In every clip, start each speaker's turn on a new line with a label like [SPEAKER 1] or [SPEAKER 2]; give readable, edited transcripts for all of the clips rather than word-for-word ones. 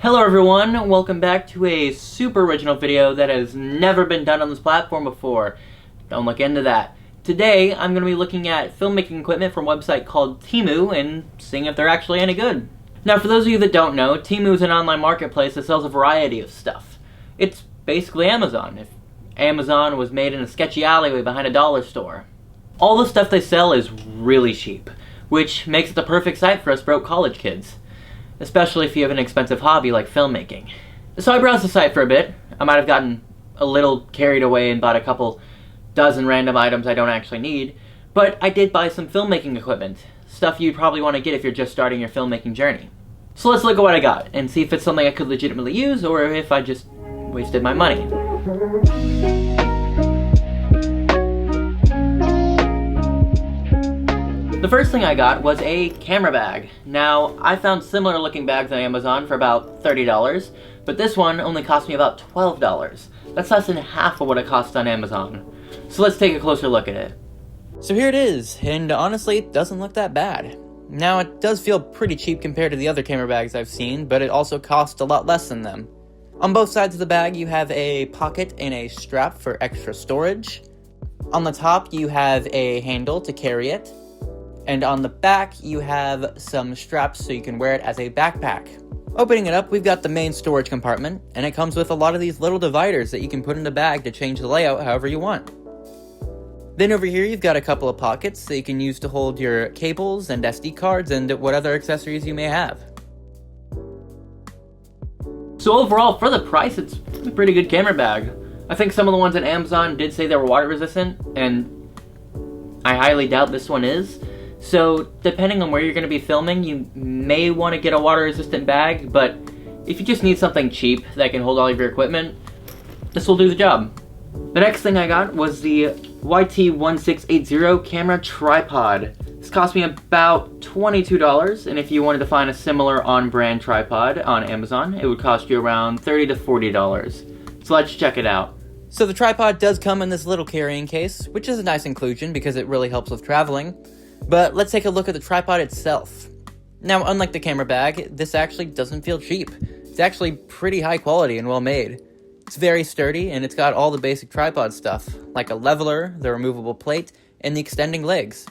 [SPEAKER 1] Hello everyone, welcome back to a super original video that has never been done on this platform before. Don't look into that. Today, I'm going to be looking at filmmaking equipment from a website called Temu and seeing if they're actually any good. Now for those of you that don't know, Temu is an online marketplace that sells a variety of stuff. It's basically Amazon, if Amazon was made in a sketchy alleyway behind a dollar store. All the stuff they sell is really cheap, which makes it the perfect site for us broke college kids. Especially if you have an expensive hobby like filmmaking. So I browsed the site for a bit. I might have gotten a little carried away and bought a couple dozen random items I don't actually need, but I did buy some filmmaking equipment, stuff you'd probably want to get if you're just starting your filmmaking journey. So let's look at what I got and see if it's something I could legitimately use or if I just wasted my money. The first thing I got was a camera bag. Now, I found similar looking bags on Amazon for about $30, but this one only cost me about $12. That's less than half of what it costs on Amazon. So let's take a closer look at it. So here it is, and honestly, it doesn't look that bad. Now, it does feel pretty cheap compared to the other camera bags I've seen, but it also costs a lot less than them. On both sides of the bag, you have a pocket and a strap for extra storage. On the top, you have a handle to carry it. And on the back, you have some straps so you can wear it as a backpack. Opening it up, we've got the main storage compartment, and it comes with a lot of these little dividers that you can put in the bag to change the layout however you want. Then over here, you've got a couple of pockets that you can use to hold your cables and SD cards and what other accessories you may have. So overall, for the price, it's a pretty good camera bag. I think some of the ones at Amazon did say they were water resistant, and I highly doubt this one is. So, depending on where you're going to be filming, you may want to get a water-resistant bag, but if you just need something cheap that can hold all of your equipment, this will do the job. The next thing I got was the YT1680 camera tripod. This cost me about $22, and if you wanted to find a similar on-brand tripod on Amazon, it would cost you around $30 to $40. So let's check it out. So the tripod does come in this little carrying case, which is a nice inclusion because it really helps with traveling. But let's take a look at the tripod itself. Now, unlike the camera bag, this actually doesn't feel cheap. It's actually pretty high quality and well made. It's very sturdy, and it's got all the basic tripod stuff, like a leveler, the removable plate, and the extending legs.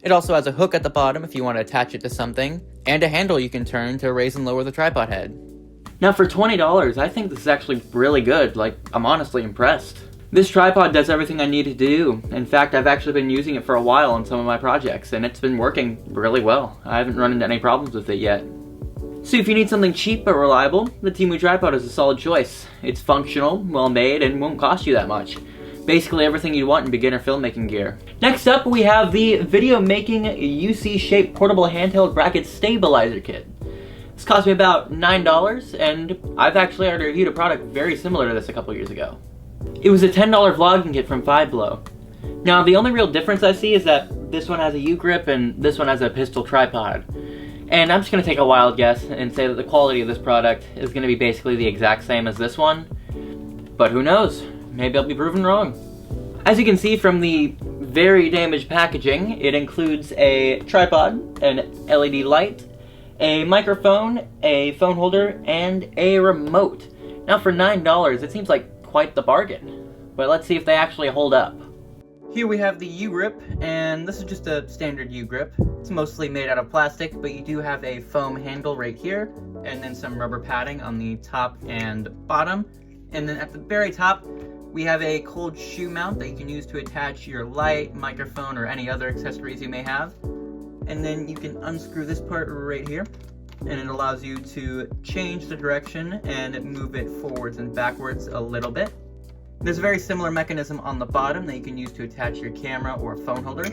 [SPEAKER 1] It also has a hook at the bottom if you want to attach it to something, and a handle you can turn to raise and lower the tripod head. Now for $20, I think this is actually really good. I'm honestly impressed. This tripod does everything I need to do. In fact, I've actually been using it for a while on some of my projects, and it's been working really well. I haven't run into any problems with it yet. So if you need something cheap but reliable, the Temu tripod is a solid choice. It's functional, well made, and won't cost you that much. Basically everything you'd want in beginner filmmaking gear. Next up, we have the Filmmaking UC-shaped portable handheld bracket stabilizer kit. This cost me about $9, and I've actually already reviewed a product very similar to this a couple years ago. It was a $10 vlogging kit from Five Below. Now, the only real difference I see is that this one has a U-grip and this one has a pistol tripod. And I'm just going to take a wild guess and say that the quality of this product is going to be basically the exact same as this one. But who knows? Maybe I'll be proven wrong. As you can see from the very damaged packaging, it includes a tripod, an LED light, a microphone, a phone holder, and a remote. Now for $9, it seems like quite the bargain, but let's see if they actually hold up. Here we have the U-grip, and this is just a standard U-grip. It's mostly made out of plastic, but you do have a foam handle right here, and then some rubber padding on the top and bottom. And then at the very top, we have a cold shoe mount that you can use to attach your light, microphone, or any other accessories you may have. And then you can unscrew this part right here, and it allows you to change the direction and move it forwards and backwards a little bit. There's a very similar mechanism on the bottom that you can use to attach your camera or phone holder.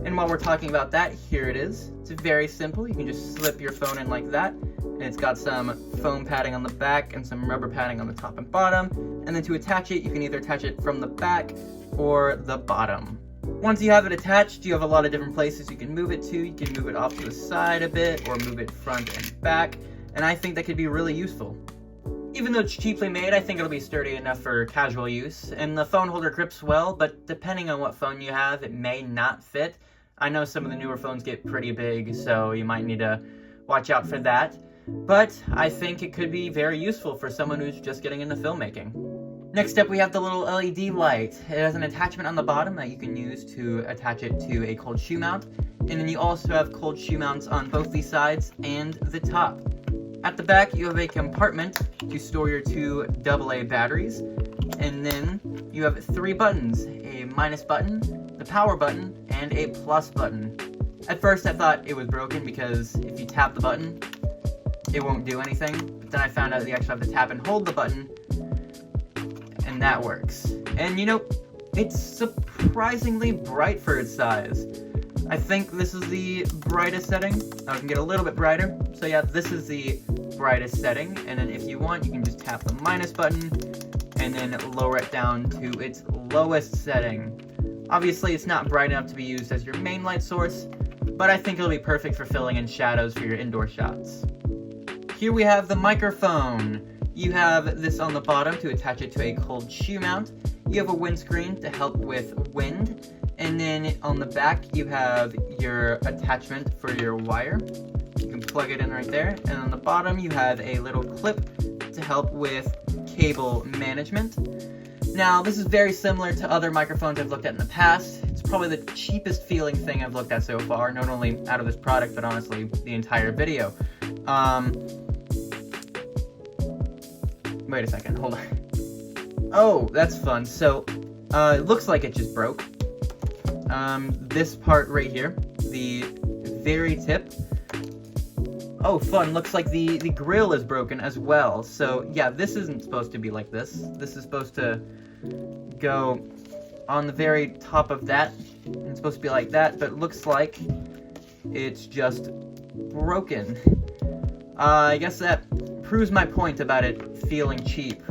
[SPEAKER 1] And while we're talking about that, here it is. It's very simple. You can just slip your phone in like that, and it's got some foam padding on the back and some rubber padding on the top and bottom. And then to attach it, you can either attach it from the back or the bottom. Once you have it attached, you have a lot of different places you can move it to. You can move it off to the side a bit or move it front and back, and I think that could be really useful. Even though it's cheaply made, I think it'll be sturdy enough for casual use, and the phone holder grips well, but depending on what phone you have, it may not fit. I know some of the newer phones get pretty big, so you might need to watch out for that. but I think it could be very useful for someone who's just getting into filmmaking. Next up, we have the little LED light. It has an attachment on the bottom that you can use to attach it to a cold shoe mount, and then you also have cold shoe mounts on both the sides and the top. At the back, you have a compartment to store your two AA batteries, and then you have 3 buttons, a minus button, the power button, and a plus button. At first I thought it was broken because if you tap the button, it won't do anything, but then I found out that you actually have to tap and hold the button, and that works. And you know, it's surprisingly bright for its size. I think this is the brightest setting. I can get a little bit brighter. So yeah, this is the brightest setting, and then if you want, you can just tap the minus button and then lower it down to its lowest setting. Obviously, it's not bright enough to be used as your main light source, but I think it'll be perfect for filling in shadows for your indoor shots. Here we have the microphone. You have this on the bottom to attach it to a cold shoe mount. You have a windscreen to help with wind. And then on the back, you have your attachment for your wire. You can plug it in right there. And on the bottom, you have a little clip to help with cable management. Now, this is very similar to other microphones I've looked at in the past. It's probably the cheapest feeling thing I've looked at so far, not only out of this product, but honestly, the entire video. Wait a second, hold on. Oh, that's fun. So, it looks like it just broke. This part right here, the very tip. Oh, fun, looks like the grill is broken as well. So, yeah, this isn't supposed to be like this. This is supposed to go on the very top of that. It's supposed to be like that, but it looks like it's just broken. I guess that proves my point about it feeling cheap.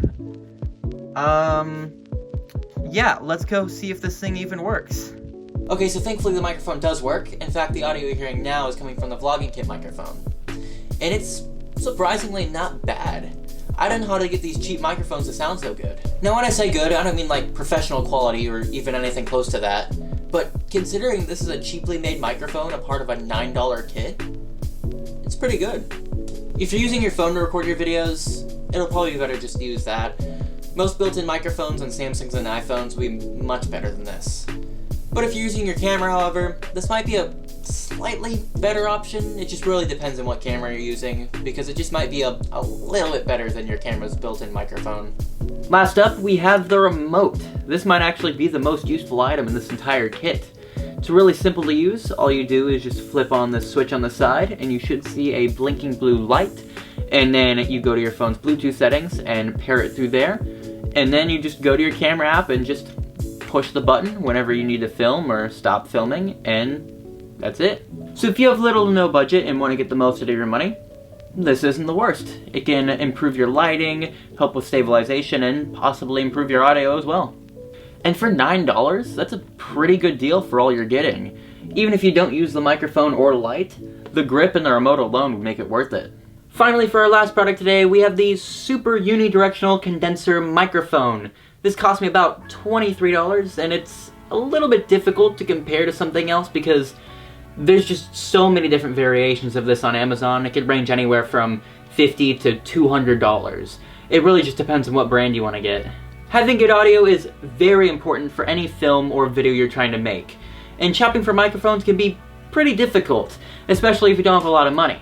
[SPEAKER 1] Yeah, let's go see if this thing even works. Okay, so thankfully the microphone does work. In fact, the audio you're hearing now is coming from the vlogging kit microphone. And it's surprisingly not bad. I don't know how to get these cheap microphones to sound so good. Now when I say good, I don't mean like professional quality or even anything close to that. But considering this is a cheaply made microphone, a part of a $9 kit, it's pretty good. If you're using your phone to record your videos, it'll probably be better just to use that. Most built-in microphones on Samsungs and iPhones will be much better than this. But if you're using your camera, however, this might be a slightly better option. It just really depends on what camera you're using, because it just might be a little bit better than your camera's built-in microphone. Last up, we have the remote. This might actually be the most useful item in this entire kit. It's really simple to use. All you do is just flip on the switch on the side, and you should see a blinking blue light. And then you go to your phone's Bluetooth settings and pair it through there. And then you just go to your camera app and just push the button whenever you need to film or stop filming, and that's it. So if you have little to no budget and want to get the most out of your money, this isn't the worst. It can improve your lighting, help with stabilization, and possibly improve your audio as well. And for $9, that's a pretty good deal for all you're getting. Even if you don't use the microphone or light, the grip and the remote alone would make it worth it. Finally, for our last product today, we have the super unidirectional condenser microphone. This cost me about $23, and it's a little bit difficult to compare to something else because there's just so many different variations of this on Amazon. It could range anywhere from $50 to $200. It really just depends on what brand you want to get. Having good audio is very important for any film or video you're trying to make, and shopping for microphones can be pretty difficult, especially if you don't have a lot of money.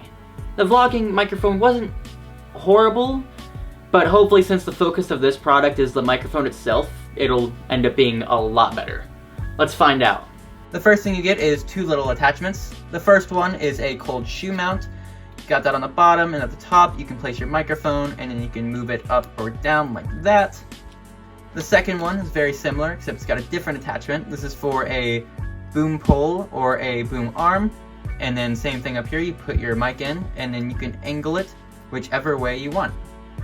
[SPEAKER 1] The vlogging microphone wasn't horrible, but hopefully since the focus of this product is the microphone itself, it'll end up being a lot better. Let's find out. The first thing you get is 2 little attachments. The first one is a cold shoe mount. You got that on the bottom, and at the top you can place your microphone, and then you can move it up or down like that. The second one is very similar, except it's got a different attachment. This is for a boom pole or a boom arm. And then same thing up here, you put your mic in, and then you can angle it whichever way you want.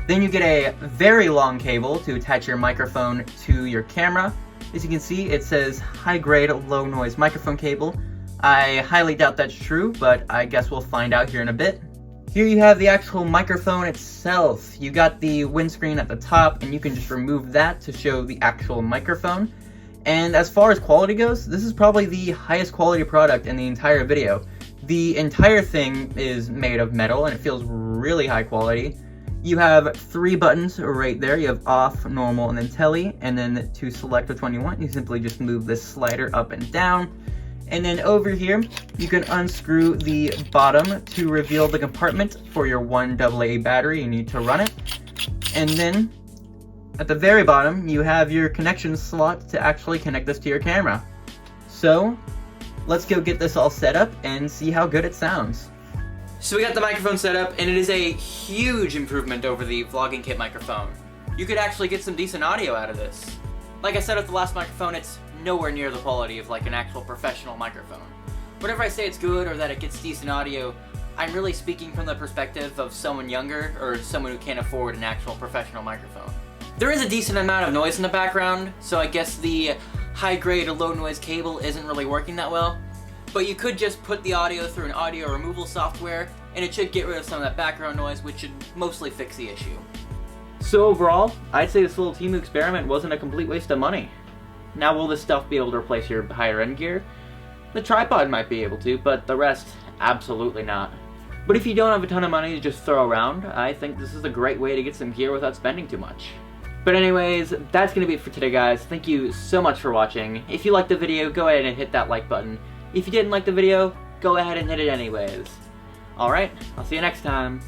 [SPEAKER 1] Then you get a very long cable to attach your microphone to your camera. As you can see, it says high-grade, low-noise microphone cable. I highly doubt that's true, but I guess we'll find out here in a bit. Here you have the actual microphone itself. You got the windscreen at the top, and you can just remove that to show the actual microphone. And as far as quality goes, this is probably the highest quality product in the entire video. The entire thing is made of metal and it feels really high quality. You have 3 buttons right there. You have off, normal, and then tele. And then to select which one you want, you simply just move this slider up and down. And then over here, you can unscrew the bottom to reveal the compartment for your 1 AA battery. You need to run it. And then at the very bottom, you have your connection slot to actually connect this to your camera. So let's go get this all set up and see how good it sounds. So we got the microphone set up, and it is a huge improvement over the vlogging kit microphone. You could actually get some decent audio out of this. Like I said with the last microphone, it's nowhere near the quality of like an actual professional microphone. Whenever I say it's good or that it gets decent audio, I'm really speaking from the perspective of someone younger or someone who can't afford an actual professional microphone. There is a decent amount of noise in the background, so I guess the high-grade or low-noise cable isn't really working that well. But you could just put the audio through an audio removal software, and it should get rid of some of that background noise, which should mostly fix the issue. So overall, I'd say this little Temu experiment wasn't a complete waste of money. Now, will this stuff be able to replace your higher-end gear? The tripod might be able to, but the rest, absolutely not. But if you don't have a ton of money to just throw around, I think this is a great way to get some gear without spending too much. But anyways, that's going to be it for today, guys. Thank you so much for watching. If you liked the video, go ahead and hit that like button. If you didn't like the video, go ahead and hit it anyways. Alright, I'll see you next time.